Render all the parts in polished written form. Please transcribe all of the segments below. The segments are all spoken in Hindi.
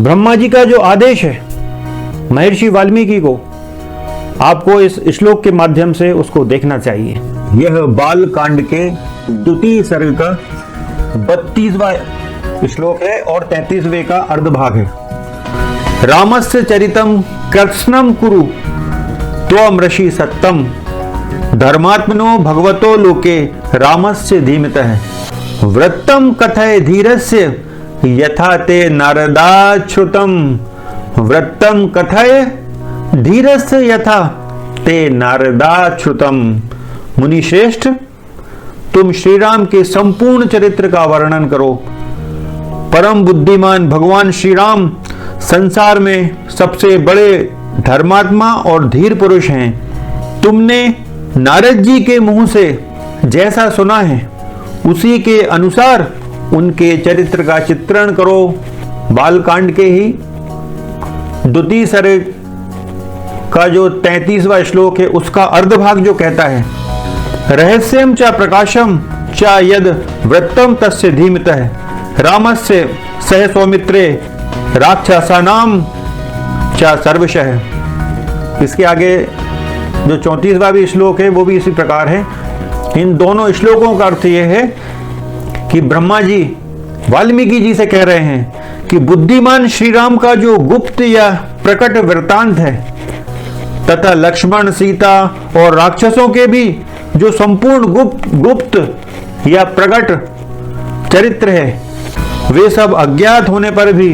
ब्रह्मा जी का जो आदेश है महर्षि वाल्मीकि को, आपको इस श्लोक के माध्यम से उसको देखना चाहिए। यह बाल कांड के द्वितीय सर्ग का 32वां श्लोक है और 33वें का अर्धभाग है। रामस्य चरितम कृत्स्नम कुरु त्वम ऋषि सत्तम धर्मात्मनो भगवतो लोके रामस्य धीमतः वृत्तम कथय धीरस्य यथा ते नारदाच्छ्रुतम वृत्तम कथय धीरस्य यथा ते नारदाच्छ्रुतम। मुनि श्रेष्ठ, तुम श्री राम के संपूर्ण चरित्र का वर्णन करो। परम बुद्धिमान भगवान श्री राम संसार में सबसे बड़े धर्मात्मा और धीर पुरुष हैं। तुमने नारद जी के मुंह से जैसा सुना है उसी के अनुसार उनके चरित्र का चित्रण करो। बालकांड के ही द्वितीय सर्ग का जो 33वां श्लोक है उसका अर्धभाग जो कहता है, रहस्यम च प्रकाशम च यद वृत्तम तस्य धीमतः रामस्य सह सौमित्रे राक्षसानाम च सर्वशः। इसके आगे जो 34वां भी श्लोक है वो भी इसी प्रकार है। इन दोनों श्लोकों का अर्थ यह है कि ब्रह्मा जी वाल्मीकि जी से कह रहे हैं कि बुद्धिमान श्री राम का जो गुप्त या प्रकट वृत्तांत है तथा लक्ष्मण, सीता और राक्षसों के भी जो संपूर्ण गुप्त या प्रकट चरित्र है वे सब अज्ञात होने पर भी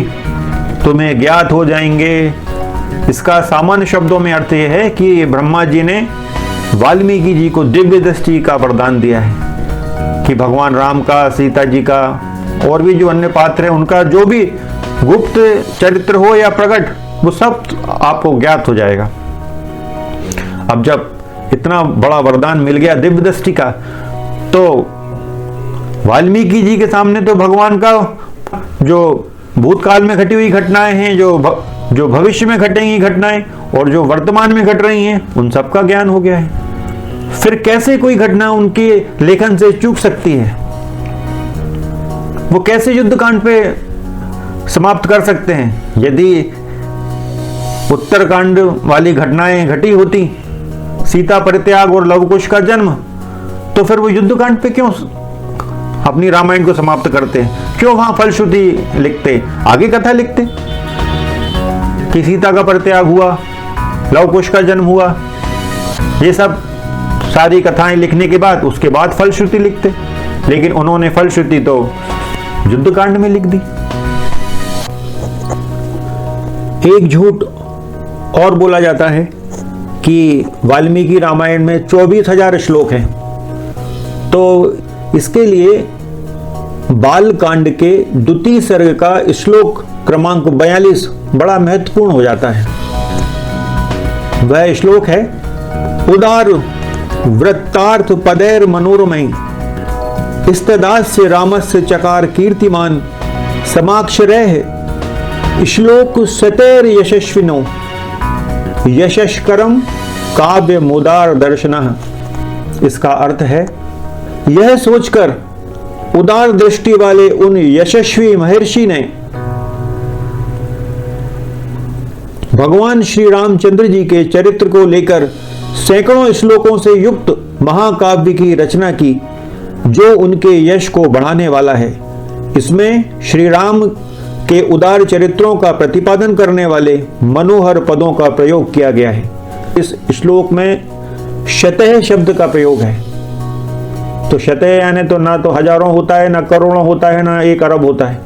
तुम्हें ज्ञात हो जाएंगे। इसका सामान्य शब्दों में अर्थ यह है कि ब्रह्मा जी ने वाल्मीकि जी को दिव्य दृष्टि का वरदान दिया है कि भगवान राम का, सीता जी का और भी जो अन्य पात्र हैं उनका जो भी गुप्त चरित्र हो या प्रकट वो सब आपको ज्ञात हो जाएगा। अब जब इतना बड़ा वरदान मिल गया दिव्य दृष्टि का, तो वाल्मीकि जी के सामने तो भगवान का जो भूतकाल में घटी हुई घटनाएं हैं, जो भविष्य में घटेंगी घटनाएं और जो वर्तमान में घट रही हैं उन सब का ज्ञान हो गया है। फिर कैसे कोई घटना उनके लेखन से चूक सकती है? वो कैसे युद्धकांड पे समाप्त कर सकते हैं? यदि उत्तरकांड वाली घटनाएं घटी होती, सीता परित्याग और लवकुश का जन्म, तो फिर वो युद्धकांड पे क्यों अपनी रामायण को समाप्त करते? क्यों वहां फलश्रुति लिखते, आगे कथा लिखते कि सीता का परित्याग हुआ, लवकुश का जन्म हुआ? ये सब सारी कथाएं लिखने के बाद उसके बाद फलश्रुति लिखते, लेकिन उन्होंने फलश्रुति तो युद्धकांड में लिख दी। एक झूठ और बोला जाता है कि वाल्मीकि रामायण में 24,000 श्लोक हैं, तो इसके लिए बालकांड के द्वितीय सर्ग का श्लोक क्रमांक 42 बड़ा महत्वपूर्ण हो जाता है। वह श्लोक है, उदार वृत्तार्थ पदैर मनोरमय स्तदास्य रामस्य चकार कीर्तिमान समाक्षरैः श्लोक सतैर यशस्विनो यशस्करम काव्य मुदार दर्शनः। इसका अर्थ है, यह सोचकर उदार दृष्टि वाले उन यशस्वी महर्षि ने भगवान श्री रामचंद्र जी के चरित्र को लेकर सैकड़ों श्लोकों से युक्त महाकाव्य की रचना की जो उनके यश को बढ़ाने वाला है। इसमें श्री राम के उदार चरित्रों का प्रतिपादन करने वाले मनोहर पदों का प्रयोग किया गया है। इस श्लोक में शतः शब्द का प्रयोग है। तो शतः यानी तो ना तो हजारों होता है, ना करोड़ों होता है, ना 1 अरब होता है।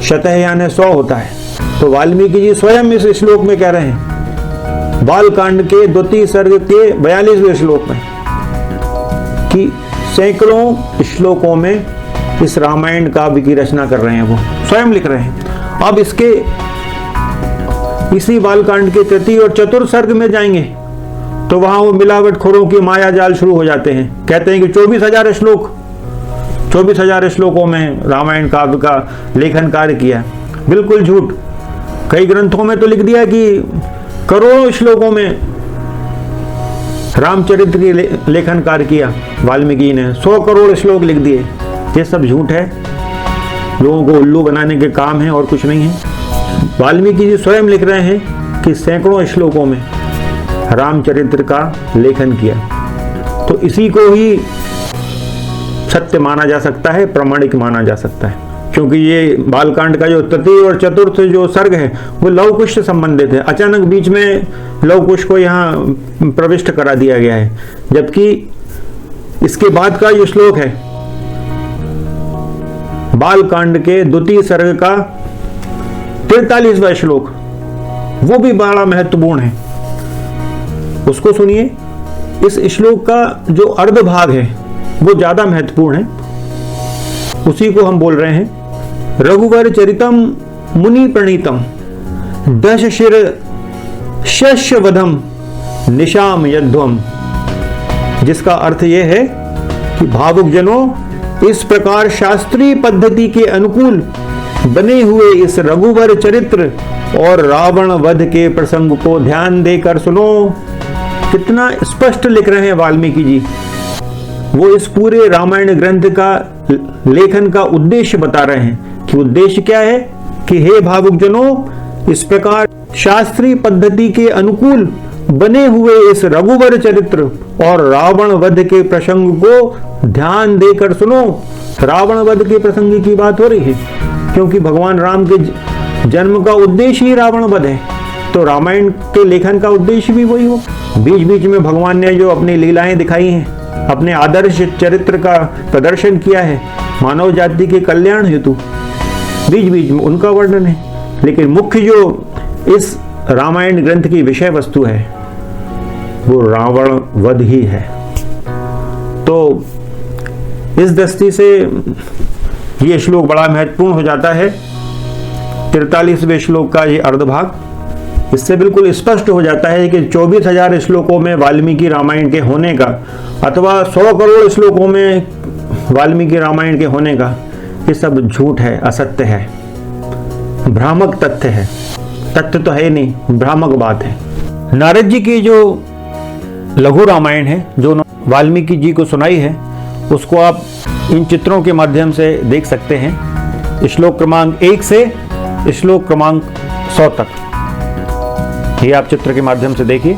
शतः यानी 100 होता है। तो वाल्मीकि जी स्वयं इस श्लोक में कह रहे हैं, बालकांड के द्वितीय सर्ग के 42वें श्लोक में, कि सैकड़ों श्लोकों में इस रामायण काव्य की रचना कर रहे हैं, वो स्वयं लिख रहे हैं। अब इसके इसी बालकांड के तृतीय और चतुर्थ सर्ग में जाएंगे तो वहां वो मिलावटखोरों की माया जाल शुरू हो जाते हैं। कहते हैं कि 24,000 श्लोक, 24,000 श्लोकों में रामायण काव्य का लेखन कार्य किया। बिल्कुल झूठ। कई ग्रंथों में तो लिख दिया कि करोड़ों श्लोकों में रामचरित्र की लेखन कार्य किया वाल्मीकि ने, 100 करोड़ श्लोक लिख दिए। ये सब झूठ है। लोगों को उल्लू बनाने के काम है और कुछ नहीं है। वाल्मीकि जी स्वयं लिख रहे हैं कि सैकड़ों श्लोकों में रामचरित्र का लेखन किया, तो इसी को ही सत्य माना जा सकता है, प्रामाणिक माना जा सकता है। क्योंकि ये बालकांड का जो तृतीय और चतुर्थ जो सर्ग है वो लव कुश से संबंधित है। अचानक बीच में लव कुश को यहाँ प्रविष्ट करा दिया गया है, जबकि इसके बाद का जो श्लोक है बालकांड के द्वितीय सर्ग का 43वां श्लोक, वो भी बड़ा महत्वपूर्ण है। उसको सुनिए। इस श्लोक का जो अर्ध भाग है वो ज्यादा महत्वपूर्ण है, उसी को हम बोल रहे हैं। रघुवर चरितम मुनि प्रणीतम दश शिर शस्य वधम निशाम यध्वम, जिसका अर्थ यह है कि भावुक जनों, इस प्रकार शास्त्रीय पद्धति के अनुकूल बने हुए इस रघुवर चरित्र और रावण वध के प्रसंग को ध्यान देकर सुनो। कितना स्पष्ट लिख रहे हैं वाल्मीकि जी। वो इस पूरे रामायण ग्रंथ का लेखन का उद्देश्य बता रहे हैं कि उद्देश्य क्या है कि हे भावुक जनों, इस प्रकार शास्त्रीय पद्धति के अनुकूल बने हुए इस रघुवर चरित्र और रावण वध के प्रसंग को ध्यान देकर सुनो। रावण वध के प्रसंग की बात हो रही है क्योंकि भगवान राम के जन्म का उद्देश्य ही रावण वध है, तो रामायण के लेखन का उद्देश्य भी वही हो। बीच बीच में भगवान ने जो अपनी लीलाएं दिखाई हैं, अपने आदर्श चरित्र का प्रदर्शन किया है मानव जाति के कल्याण हेतु, बीच बीच में उनका वर्णन है। लेकिन मुख्य जो इस रामायण ग्रंथ की विषय वस्तु है वो रावण वध ही है। तो इस दृष्टि से ये श्लोक बड़ा महत्वपूर्ण हो जाता है। 43वें श्लोक का ये अर्धभाग, इससे बिल्कुल स्पष्ट हो जाता है कि 24,000 श्लोकों में वाल्मीकि रामायण के होने का अथवा 100 करोड़ श्लोकों में वाल्मीकि रामायण के होने का ये सब झूठ है, असत्य है, भ्रामक तथ्य है। तथ्य तो है नहीं, भ्रामक बात है। नारद जी की जो लघु रामायण है जो वाल्मीकि जी को सुनाई है, उसको आप इन चित्रों के माध्यम से देख सकते हैं। श्लोक क्रमांक 1 से श्लोक क्रमांक 100 तक ये आप चित्र के माध्यम से देखिए।